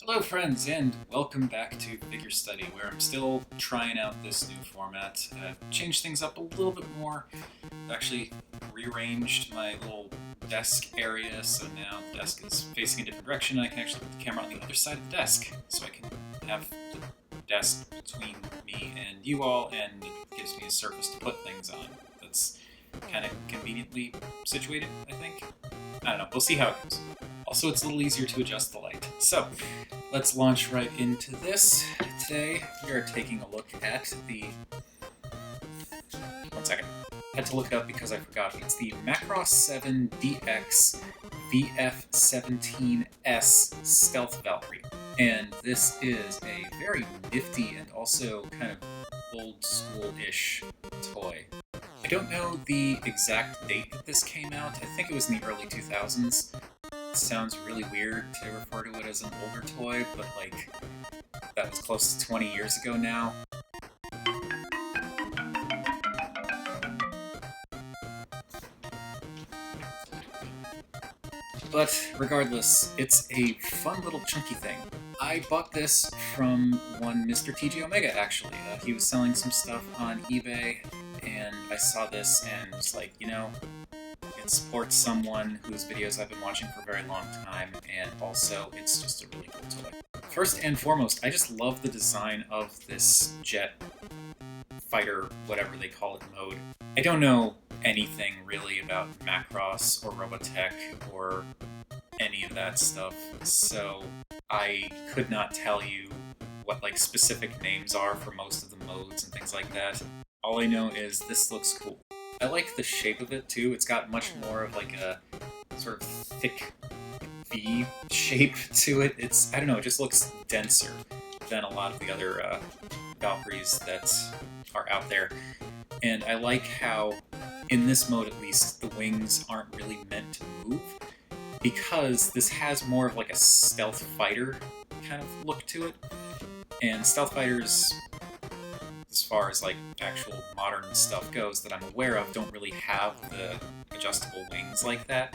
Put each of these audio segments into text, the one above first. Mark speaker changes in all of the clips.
Speaker 1: Hello friends, and welcome back to Figure Study, where I'm still trying out this new format. I've changed things up a little bit more. I've actually rearranged my little desk area, so now the desk is facing a different direction, and I can actually put the camera on the other side of the desk, so I can have the desk between me and you all, and it gives me a surface to put things on. That's kind of conveniently situated, I think. I don't know, we'll see how it goes. Also, it's a little easier to adjust the light. So, let's launch right into this. Today, we are taking a look at the... One second. I had to look it up because I forgot. It's the Macross 7DX VF-17S Stealth Valkyrie. And this is a very nifty and also kind of old school-ish toy. I don't know the exact date that this came out. I think it was in the early 2000s. It sounds really weird to refer to it as an older toy, but like, that was close to 20 years ago now. But regardless, it's a fun little chunky thing. I bought this from one Mr. TG Omega, actually. He was selling some stuff on eBay, and I saw this and was like, you know, it supports someone whose videos I've been watching for a very long time, and also it's just a really cool toy. First and foremost, I just love the design of this jet fighter, whatever they call it, mode. I don't know anything really about Macross or Robotech or any of that stuff, so I could not tell you what like specific names are for most of the modes and things like that. All I know is this looks cool. I like the shape of it too. It's got much more of like a sort of thick V shape to it. I don't know, it just looks denser than a lot of the other Valkyries that are out there. And I like how, in this mode at least, the wings aren't really meant to move, because this has more of like a stealth fighter kind of look to it. And stealth fighters, as far as like actual modern stuff goes that I'm aware of, don't really have the adjustable wings like that.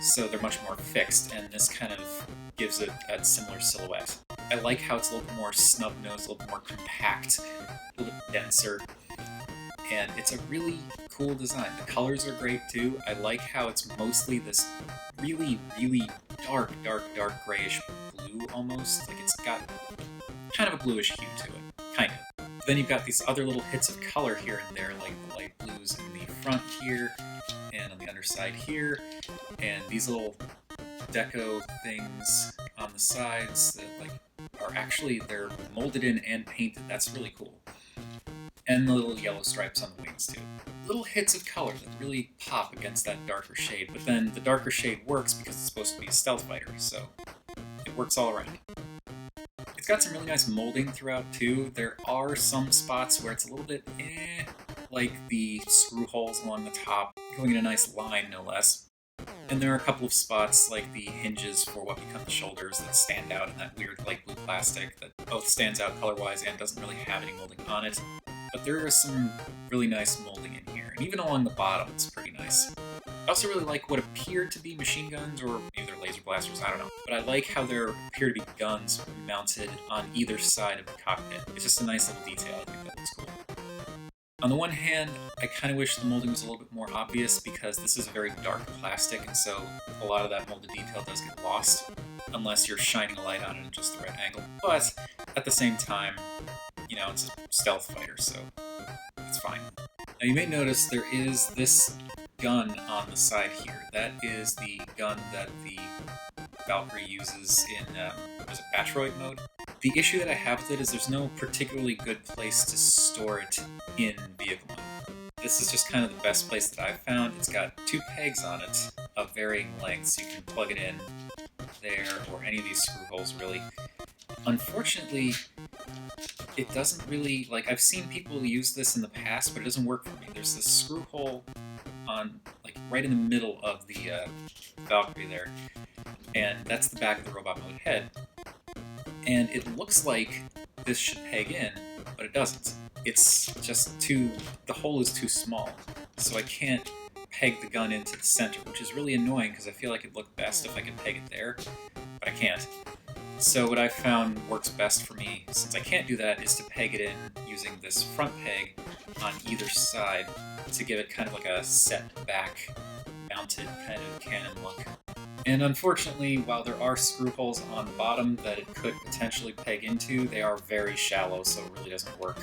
Speaker 1: So they're much more fixed, and this kind of gives it a similar silhouette. I like how it's a little bit more snub-nosed, a little bit more compact, a little bit denser, and it's a really cool design. The colors are great too. I like how it's mostly this really, really dark grayish blue almost. Like it's got kind of a bluish hue to it, kind of. But then you've got these other little hits of color here and there, like the light blues in the front here, and on the underside here, and these little deco things on the sides that like are actually, they're molded in and painted. That's really cool. And the little yellow stripes on the wings too. Little hits of color that really pop against that darker shade, but then the darker shade works because it's supposed to be a stealth fighter, so it works all around. It's got some really nice molding throughout too. There are some spots where it's a little bit like the screw holes along the top, going in a nice line no less. And there are a couple of spots like the hinges for what become the shoulders that stand out in that weird light blue plastic that both stands out color-wise and doesn't really have any molding on it. But there is some really nice molding in here, and even along the bottom it's pretty nice. I also really like what appeared to be machine guns, or maybe they're laser blasters, I don't know. But I like how there appear to be guns mounted on either side of the cockpit. It's just a nice little detail, I think that looks cool. On the one hand, I kind of wish the molding was a little bit more obvious, because this is a very dark plastic, and so a lot of that molded detail does get lost, unless you're shining a light on it at just the right angle. But at the same time, you know, it's a stealth fighter, so it's fine. Now you may notice there is this gun on the side here. That is the gun that the Valkyrie uses in, was it Battroid Mode? The issue that I have with it is there's no particularly good place to store it in vehicle mode. This is just kind of the best place that I've found. It's got two pegs on it of varying lengths. You can plug it in there, or any of these screw holes really. Unfortunately, it doesn't really, like, I've seen people use this in the past, but it doesn't work for me. There's this screw hole on, like, right in the middle of the Valkyrie there, and that's the back of the robot mode head. And it looks like this should peg in, but it doesn't. It's just the hole is too small, so I can't peg the gun into the center, which is really annoying because I feel like it'd look best if I could peg it there, but I can't. So what I found works best for me, since I can't do that, is to peg it in using this front peg on either side to give it kind of like a set back mounted kind of cannon look. And unfortunately, while there are screw holes on the bottom that it could potentially peg into, they are very shallow, so it really doesn't work.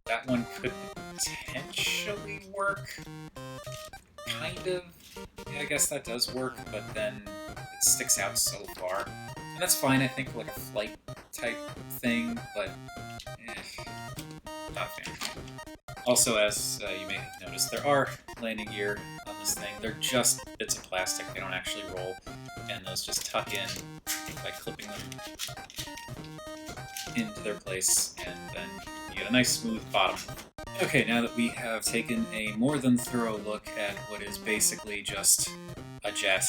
Speaker 1: That one could potentially work, kind of. Yeah, I guess that does work, but then it sticks out so far. And that's fine, I think, for like a flight type thing, but not a fan. Also, as you may have noticed, there are landing gear on this thing. They're just bits of plastic, they don't actually roll, and those just tuck in by clipping them into their place, and then you get a nice smooth bottom. Okay, now that we have taken a more than thorough look at what is basically just a jet,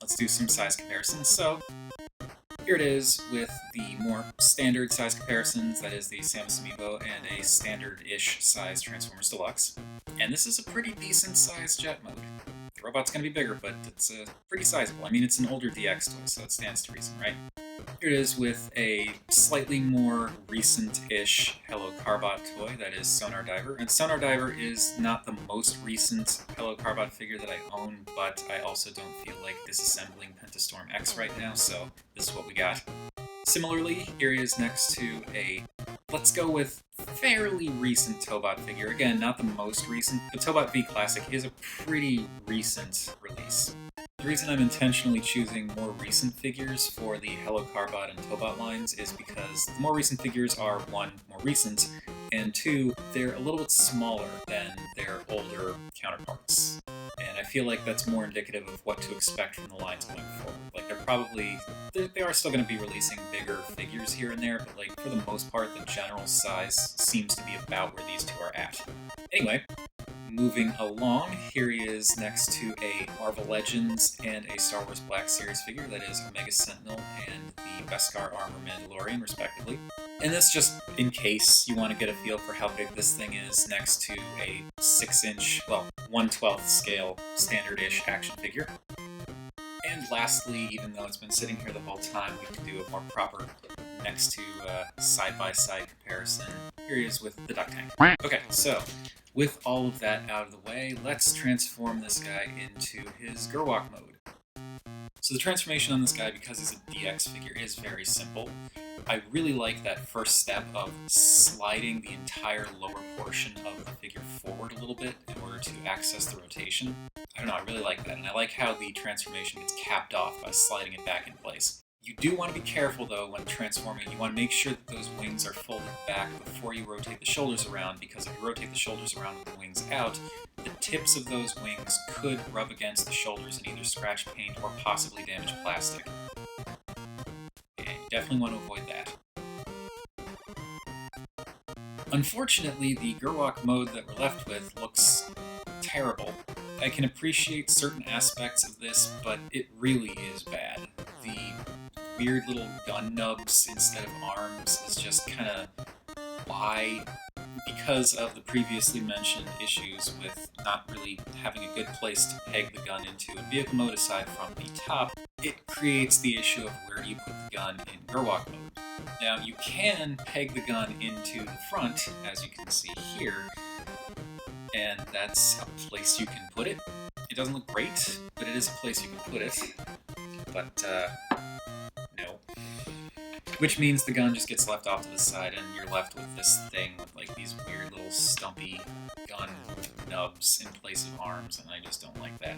Speaker 1: let's do some size comparisons. So, here it is with the more standard size comparisons, that is the Samus Amiibo and a standard-ish size Transformers Deluxe. And this is a pretty decent sized jet mode. The robot's gonna be bigger, but it's pretty sizable. I mean, it's an older DX toy, so it stands to reason, right? Here it is with a slightly more recent-ish Hello Carbot toy, that is Sonar Diver. And Sonar Diver is not the most recent Hello Carbot figure that I own, but I also don't feel like disassembling Pentastorm X right now, so this is what we got. Similarly, here he is next to a, let's go with fairly recent Tobot figure. Again, not the most recent, but Tobot V Classic is a pretty recent release. The reason I'm intentionally choosing more recent figures for the Hello Carbot and Tobot lines is because the more recent figures are, one, more recent, and two, they're a little bit smaller than their older counterparts. And I feel like that's more indicative of what to expect from the lines going forward. Like, they are still going to be releasing bigger figures here and there, but like, for the most part, the general size seems to be about where these two are at. Anyway, moving along, here he is next to a Marvel Legends and a Star Wars Black Series figure, that is Omega Sentinel and the Beskar Armor Mandalorian, respectively. And this just in case you want to get a feel for how big this thing is, next to a 6-inch, well, 1/12 scale standard-ish action figure. And lastly, even though it's been sitting here the whole time, we can do a more proper next to side-by-side comparison. Here he is with the Duck Tank. Okay, so with all of that out of the way, let's transform this guy into his Gerwalk mode. So the transformation on this guy, because he's a DX figure, is very simple. I really like that first step of sliding the entire lower portion of the figure forward a little bit in order to access the rotation. I don't know, I really like that, and I like how the transformation gets capped off by sliding it back in place. You do want to be careful, though, when transforming. You want to make sure that those wings are folded back before you rotate the shoulders around, because if you rotate the shoulders around with the wings out, the tips of those wings could rub against the shoulders and either scratch paint or possibly damage plastic. And you definitely want to avoid that. Unfortunately, the Gerwalk mode that we're left with looks terrible. I can appreciate certain aspects of this, but it really is bad. The weird little gun nubs instead of arms is just kind of why, because of the previously mentioned issues with not really having a good place to peg the gun into in vehicle mode aside from the top, it creates the issue of where do you put the gun in Gerwalk mode. Now, you can peg the gun into the front, as you can see here, and that's a place you can put it. It doesn't look great, but it is a place you can put it. But, no. Which means the gun just gets left off to the side, and you're left with this thing with, like, these weird little stumpy gun nubs in place of arms, and I just don't like that.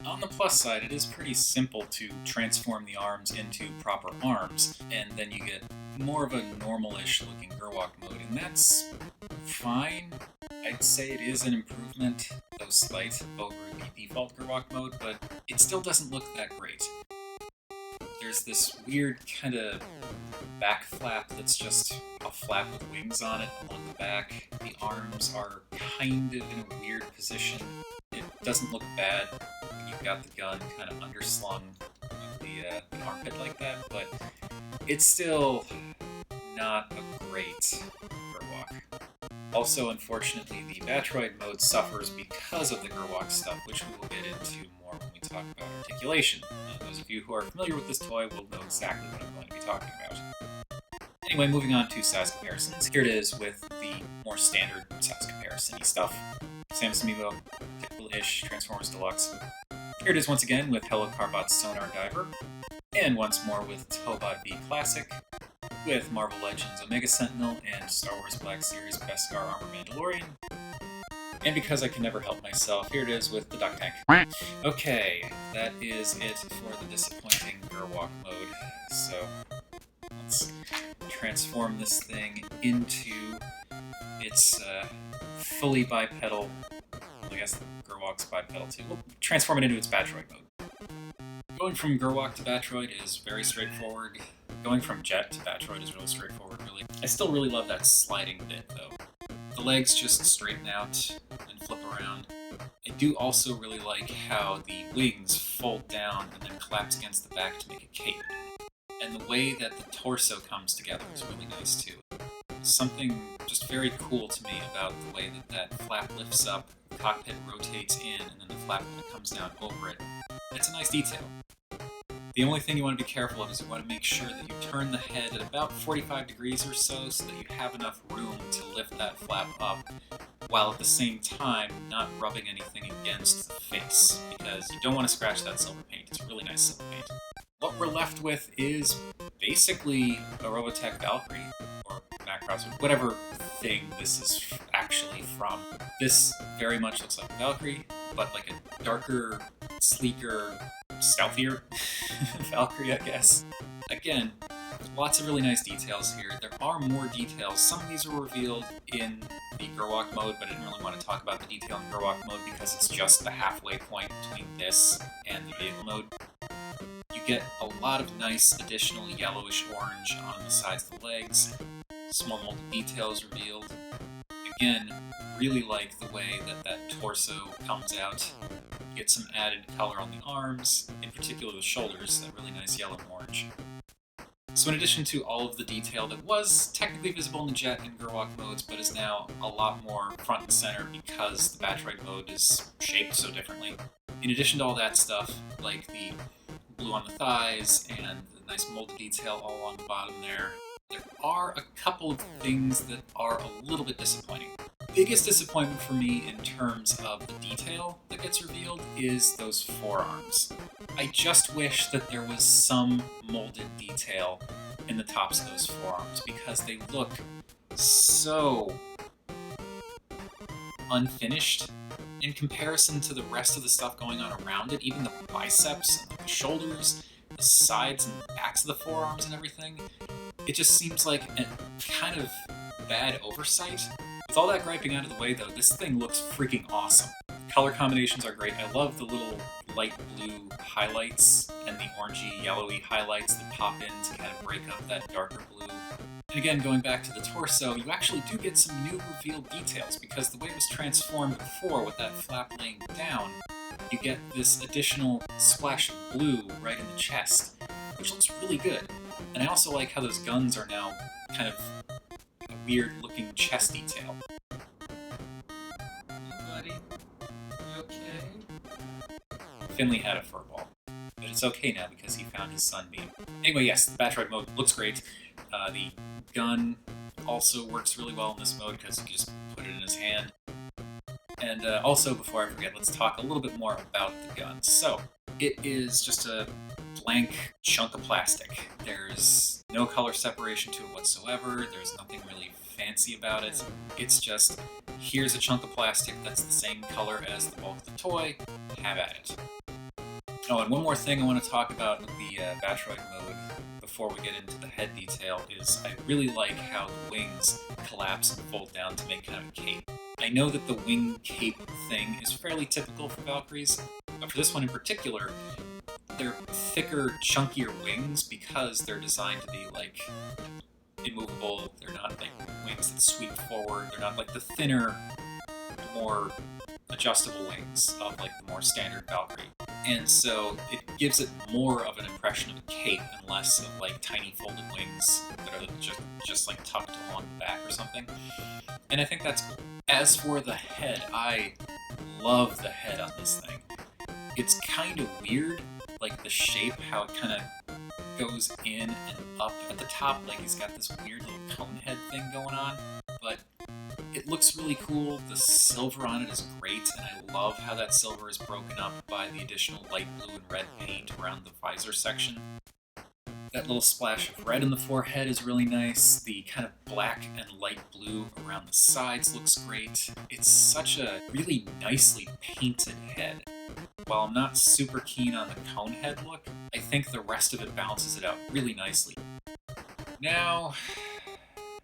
Speaker 1: On the plus side, it is pretty simple to transform the arms into proper arms, and then you get more of a normal-ish looking Gerwalk mode, and that's fine. I'd say it is an improvement, though slight, over the default Gerwalk mode, but it still doesn't look that great. There's this weird kind of back flap that's just a flap with wings on it along the back. The arms are kind of in a weird position. It doesn't look bad when you've got the gun kind of underslung with the armpit like that, but it's still not a great Gerwalk. Also, unfortunately, the Battroid mode suffers because of the Gerwalk stuff, which we will get into more when we talk about Articulation. Those of you who are familiar with this toy will know exactly what I'm going to be talking about. Anyway, moving on to size comparisons. Here it is with the more standard size comparison-y stuff. Samus Amiibo, typical-ish Transformers Deluxe. Here it is once again with Hello Carbot's Sonar Diver, and once more with Tobot V Classic, with Marvel Legends Omega Sentinel and Star Wars Black Series Beskar Armor Mandalorian. And because I can never help myself, here it is with the Duck Tank. Okay, that is it for the disappointing Gerwalk mode. So, let's transform this thing into its fully bipedal. I guess Gerwalk's bipedal too. We'll transform it into its Battroid mode. Going from Gerwalk to Battroid is very straightforward. Going from Jet to Battroid is real straightforward, really. I still really love that sliding bit, though. The legs just straighten out and flip around. I do also really like how the wings fold down and then collapse against the back to make a cape. And the way that the torso comes together is really nice, too. Something just very cool to me about the way that that flap lifts up, the cockpit rotates in, and then the flap kind of comes down over it. It's a nice detail. The only thing you want to be careful of is you want to make sure that you turn the head at about 45 degrees or so that you have enough room to lift that flap up, while at the same time not rubbing anything against the face, because you don't want to scratch that silver paint. It's really nice silver paint. What we're left with is basically a Robotech Valkyrie, or Macross, or whatever thing this is actually from. This very much looks like a Valkyrie, but like a darker, sleeker, stealthier Valkyrie, I guess. Again, lots of really nice details here. There are more details. Some of these are revealed in the Gerwalk mode, but I didn't really want to talk about the detail in Gerwalk mode because it's just the halfway point between this and the vehicle mode. You get a lot of nice additional yellowish orange on the sides of the legs, some more molded details revealed. Again, really like the way that that torso comes out. You get some added color on the arms, in particular the shoulders, that really nice yellow and orange. So in addition to all of the detail that was technically visible in the Jet and Gerwalk modes, but is now a lot more front and center because the Battroid mode is shaped so differently. In addition to all that stuff, like the blue on the thighs and the nice molded detail all along the bottom there are a couple of things that are a little bit disappointing. Biggest disappointment for me in terms of the detail that gets revealed is those forearms. I just wish that there was some molded detail in the tops of those forearms because they look so unfinished in comparison to the rest of the stuff going on around it, even the biceps and the shoulders, the sides and backs of the forearms and everything. It just seems like a kind of bad oversight. With all that griping out of the way, though, this thing looks freaking awesome. Color combinations are great. I love the little light blue highlights and the orangey, yellowy highlights that pop in to kind of break up that darker blue. And again, going back to the torso, you actually do get some new revealed details, because the way it was transformed before with that flap laying down, you get this additional splash of blue right in the chest, which looks really good. And I also like how those guns are now kind of a weird-looking chest detail. Hey, buddy? You okay? Finley had a furball, but it's okay now because he found his sunbeam. Anyway, yes, the Battroid mode looks great. The gun also works really well in this mode because you can just put it in his hand. And also, before I forget, let's talk a little bit more about the gun. So, it is just a blank chunk of plastic. There's no color separation to it whatsoever. There's nothing really fancy about it. It's just, here's a chunk of plastic that's the same color as the bulk of the toy. Have at it. Oh, and one more thing I want to talk about with the Battroid mode before we get into the head detail is I really like how the wings collapse and fold down to make kind of a cape. I know that the wing cape thing is fairly typical for Valkyries, but for this one in particular, they're thicker, chunkier wings because they're designed to be, like, immovable. They're not, like, wings that sweep forward. They're not, like, the thinner, more adjustable wings of, like, the more standard Valkyrie. And so it gives it more of an impression of a cape and less of, like, tiny folded wings that are just like, tucked along the back or something. And I think that's cool. As for the head, I love the head on this thing. It's kind of weird, like the shape, how it kind of goes in and up at the top, like he's got this weird little cone head thing going on, but it looks really cool. The silver on it is great, and I love how that silver is broken up by the additional light blue and red paint around the visor section. That little splash of red in the forehead is really nice. The kind of black and light blue around the sides looks great. It's such a really nicely painted head. While I'm not super keen on the cone head look, I think the rest of it balances it out really nicely. Now,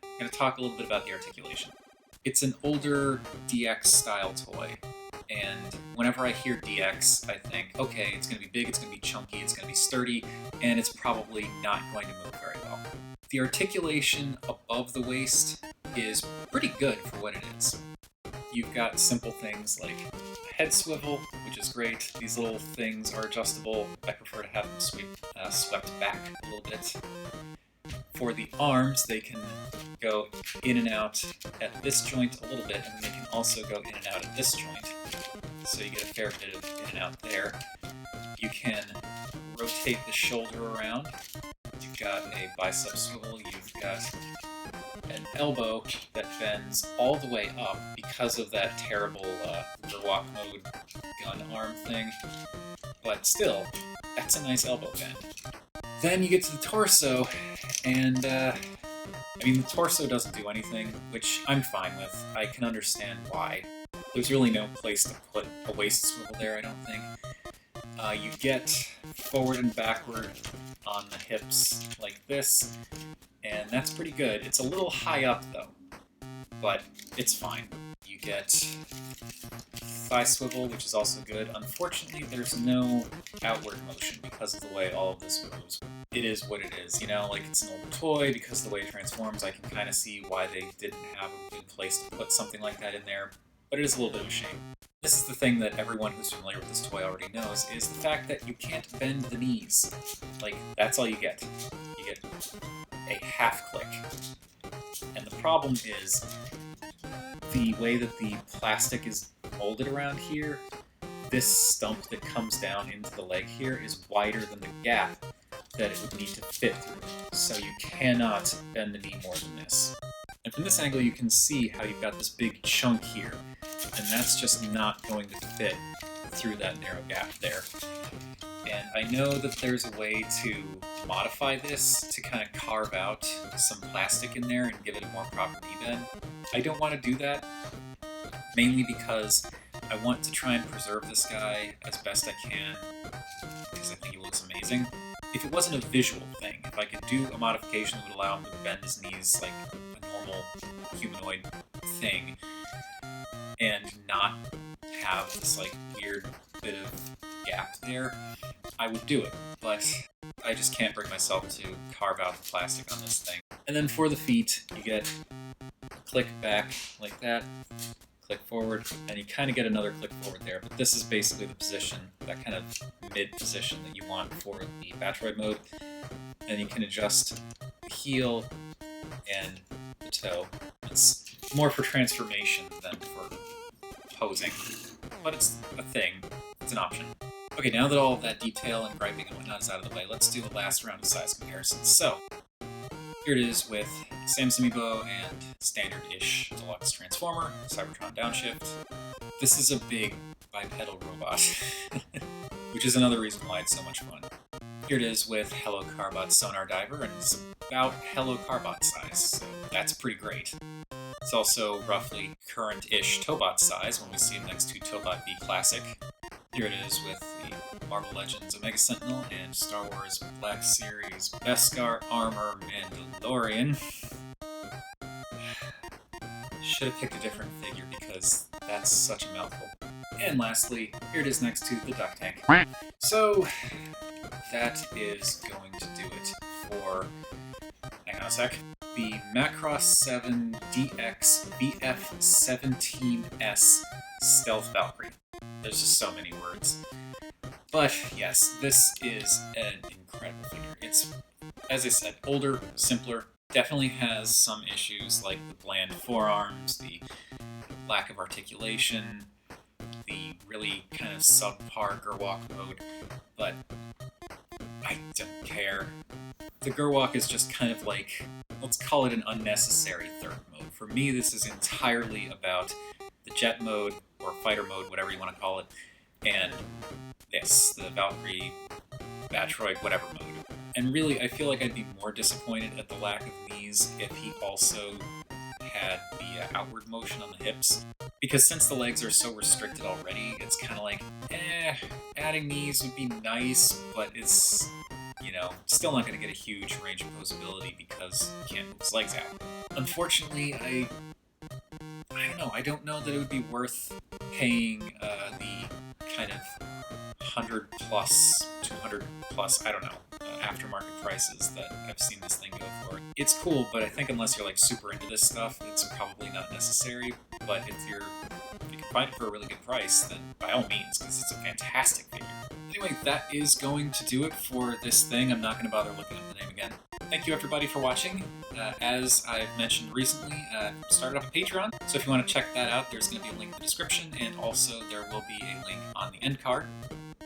Speaker 1: I'm going to talk a little bit about the articulation. It's an older DX style toy, and whenever I hear DX, I think, okay, it's going to be big, it's going to be chunky, it's going to be sturdy, and it's probably not going to move very well. The articulation above the waist is pretty good for what it is. You've got simple things like a head swivel, which is great. These little things are adjustable. I prefer to have them swept back a little bit. For the arms, they can go in and out at this joint a little bit, and then they can also go in and out at this joint. So you get a fair bit of in and out there. You can rotate the shoulder around. You've got a bicep swivel. You've got an elbow that bends all the way up because of that terrible Gerwalk Mode gun arm thing. But still, that's a nice elbow bend. Then you get to the torso, and I mean, the torso doesn't do anything, which I'm fine with. I can understand why. There's really no place to put a waist swivel there, I don't think. You get forward and backward on the hips like this, and that's pretty good. It's a little high up, though, but it's fine. You get thigh swivel, which is also good. Unfortunately, there's no outward motion because of the way all of this moves. It is what it is, you know, like it's an older toy. Because of the way it transforms, I can kind of see why they didn't have a good place to put something like that in there, but it is a little bit of a shame. This is the thing that everyone who's familiar with this toy already knows, is the fact that you can't bend the knees. Like, that's all you get. You get a half click. And the problem is, the way that the plastic is molded around here, this stump that comes down into the leg here is wider than the gap that it would need to fit through. So you cannot bend the knee more than this. And from this angle you can see how you've got this big chunk here, and that's just not going to fit through that narrow gap there. And I know that there's a way to modify this to kind of carve out some plastic in there and give it a more proper knee bend. I don't want to do that, mainly because I want to try and preserve this guy as best I can, because I think he looks amazing. If it wasn't a visual thing, if I could do a modification that would allow him to bend his knees like a normal humanoid thing, and not have this like weird bit of gap there, I would do it, but I just can't bring myself to carve out the plastic on this thing. And then for the feet, you get a click back like that, click forward, and you kind of get another click forward there, but this is basically the position, that kind of mid position that you want for the Battroid mode. And you can adjust the heel and the toe. It's more for transformation than for posing, but it's a thing, it's an option. Okay, now that all of that detail and griping and whatnot is out of the way, let's do the last round of size comparisons. So, here it is with Samsung Amiibo and standard-ish deluxe transformer, Cybertron Downshift. This is a big bipedal robot, which is another reason why it's so much fun. Here it is with Hello Carbot Sonar Diver, and it's about Hello Carbot size, so that's pretty great. It's also roughly current-ish Tobot size when we see it next to Tobot V Classic. Here it is with the Marvel Legends Omega Sentinel and Star Wars Black Series Beskar Armor Mandalorian. Should have picked a different figure because that's such a mouthful. And lastly, here it is next to the Duck Tank. So, that is going to do it for, hang on a sec, the Macross 7 DX VF-17S Stealth Valkyrie. There's just so many words. But yes, this is an incredible figure. It's, as I said, older, simpler, definitely has some issues like the bland forearms, the lack of articulation, the really kind of subpar Gerwalk mode, but I don't care. The Gerwalk is just kind of like, let's call it an unnecessary third mode. For me, this is entirely about the jet mode, or fighter mode, whatever you want to call it, and this, the Valkyrie, Battroid, whatever mode. And really, I feel like I'd be more disappointed at the lack of knees if he also had the outward motion on the hips. Because since the legs are so restricted already, it's kind of like, adding knees would be nice, but it's, you know, still not going to get a huge range of posability because he can't move his legs out. Unfortunately, I don't know. I don't know that it would be worth paying the kind of 100 plus, 200 plus, I don't know, aftermarket prices that I've seen this thing go for. It's cool, but I think unless you're like super into this stuff, it's probably not necessary. But if you can find it for a really good price, then by all means, because it's a fantastic figure. Anyway, that is going to do it for this thing. I'm not going to bother looking up the name again. Thank you everybody for watching. As I've mentioned recently, started up a Patreon, so if you want to check that out, there's going to be a link in the description, and also there will be a link on the end card,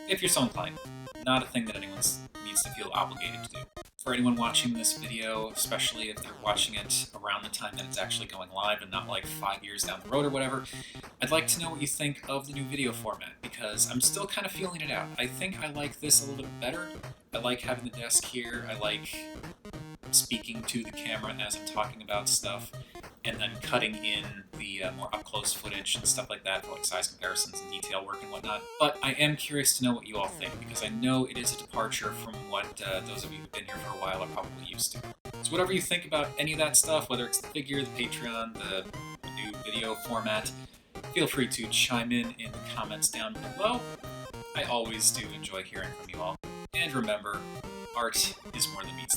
Speaker 1: if you're so inclined. Not a thing that anyone needs to feel obligated to do. For anyone watching this video, especially if they're watching it around the time that it's actually going live and not like 5 years down the road or whatever, I'd like to know what you think of the new video format, because I'm still kind of feeling it out. I think I like this a little bit better. I like having the desk here. I like speaking to the camera as I'm talking about stuff, and then cutting in the more up-close footage and stuff like that for like size comparisons and detail work and whatnot. But I am curious to know what you all think, because I know it is a departure from what those of you who've been here for a while are probably used to. So whatever you think about any of that stuff, whether it's the figure, the Patreon, the new video format, feel free to chime in the comments down below. I always do enjoy hearing from you all. And remember, art is more than meets